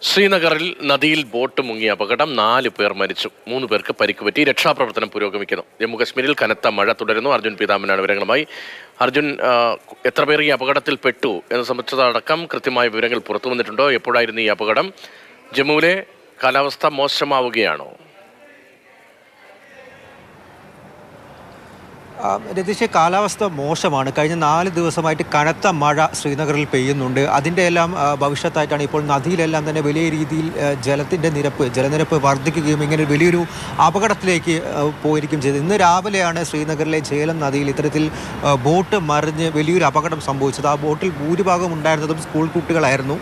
ശ്രീനഗറിൽ നദിയിൽ ബോട്ട് മുങ്ങിയ അപകടം 4 പേർ മരിച്ചു, 3 പേർക്ക് പരിക്ക് പറ്റി. രക്ഷാപ്രവർത്തനം പുരോഗമിക്കുന്നു. ജമ്മുകശ്മീരിൽ കനത്ത മഴ തുടരുന്നു. അർജുൻ പീതാമ്പനാണ് വിവരങ്ങളുമായി. അർജുൻ, എത്ര പേർ ഈ അപകടത്തിൽ പെട്ടു എന്ന് സംബന്ധിച്ചതടക്കം കൃത്യമായ വിവരങ്ങൾ പുറത്തു വന്നിട്ടുണ്ടോ? എപ്പോഴായിരുന്നു ഈ അപകടം? ജമ്മുവിലെ കാലാവസ്ഥ മോശമാവുകയാണോ? രതീഷ്, കാലാവസ്ഥ മോശമാണ്. കഴിഞ്ഞ 4 ദിവസമായിട്ട് കനത്ത മഴ ശ്രീനഗറിൽ പെയ്യുന്നുണ്ട്. അതിൻ്റെ എല്ലാം ഭവിഷ്യത്തായിട്ടാണ് ഇപ്പോൾ നദിയിലെല്ലാം തന്നെ വലിയ രീതിയിൽ ജലനിരപ്പ് വർദ്ധിക്കുകയും ഇങ്ങനെ വലിയൊരു അപകടത്തിലേക്ക് പോയിരിക്കുകയും ചെയ്തു. ഇന്ന് രാവിലെയാണ് ശ്രീനഗറിലെ ജേലം നദിയിൽ ഇത്തരത്തിൽ ബോട്ട് മറിഞ്ഞ് വലിയൊരു അപകടം സംഭവിച്ചത്. ആ ബോട്ടിൽ ഭൂരിഭാഗം ഉണ്ടായിരുന്നതും സ്കൂൾ കുട്ടികളായിരുന്നു.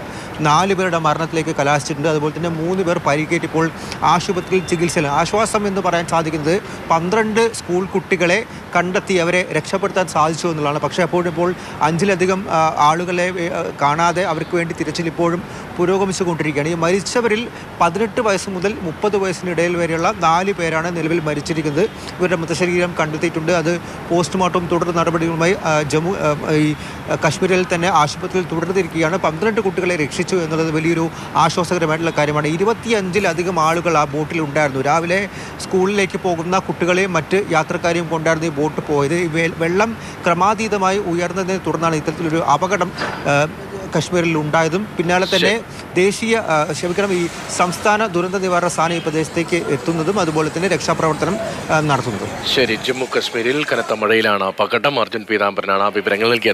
4 പേരുടെ മരണത്തിലേക്ക് കലാശിച്ചിട്ടുണ്ട്. അതുപോലെ തന്നെ 3 പേർ പരിക്കേറ്റിപ്പോൾ ആശുപത്രിയിൽ ചികിത്സയിൽ. ആശ്വാസം എന്ന് പറയാൻ സാധിക്കുന്നത് 12 സ്കൂൾ കുട്ടികളെ കണ്ടെത്തി അവരെ രക്ഷപ്പെടുത്താൻ സാധിച്ചു എന്നുള്ളതാണ്. പക്ഷേ അപ്പോഴിപ്പോൾ 5-ലധികം ആളുകളെ കാണാതെ അവർക്ക് വേണ്ടി തിരച്ചിൽ ഇപ്പോഴും പുരോഗമിച്ചുകൊണ്ടിരിക്കുകയാണ്. ഈ മരിച്ചവരിൽ 18 വയസ്സ് മുതൽ 30 വയസ്സിനിടയിൽ വരെയുള്ള 4 പേരാണ് നിലവിൽ മരിച്ചിരിക്കുന്നത്. ഇവരുടെ മൃതശരീരം കണ്ടെത്തിയിട്ടുണ്ട്. അത് പോസ്റ്റ്മോർട്ടം തുടർ നടപടികളുമായി കശ്മീരിൽ തന്നെ ആശുപത്രിയിൽ തുടർന്നിരിക്കുകയാണ്. 12 കുട്ടികളെ രക്ഷിച്ചു എന്നുള്ളത് വലിയൊരു ആശ്വാസകരമായിട്ടുള്ള കാര്യമാണ്. 25-ലധികം ആളുകൾ ആ ബോട്ടിൽ ഉണ്ടായിരുന്നു. രാവിലെ സ്കൂളിലേക്ക് പോകുന്ന കുട്ടികളെയും മറ്റ് യാത്രക്കാരെയും കൊണ്ടായിരുന്നു ഈ ബോട്ട് പോയത്. വെള്ളം ക്രമാതീതമായി ഉയർന്നതിനെ തുടർന്നാണ് ഇത്തരത്തിലൊരു അപകടം കശ്മീരിൽ ഉണ്ടായതും പിന്നാലെ തന്നെ ഈ സംസ്ഥാന ദുരന്ത നിവാരണ സേന ഈ പ്രദേശത്തേക്ക് എത്തുന്നതും അതുപോലെ തന്നെ രക്ഷാപ്രവർത്തനം നടത്തുന്നതും. ശരി, ജമ്മു കശ്മീരിൽ കനത്ത മഴയിലാണ് അപകടം. അർജുൻ പീതാംബരനാണ് ആ വിവരങ്ങൾ നൽകിയത്.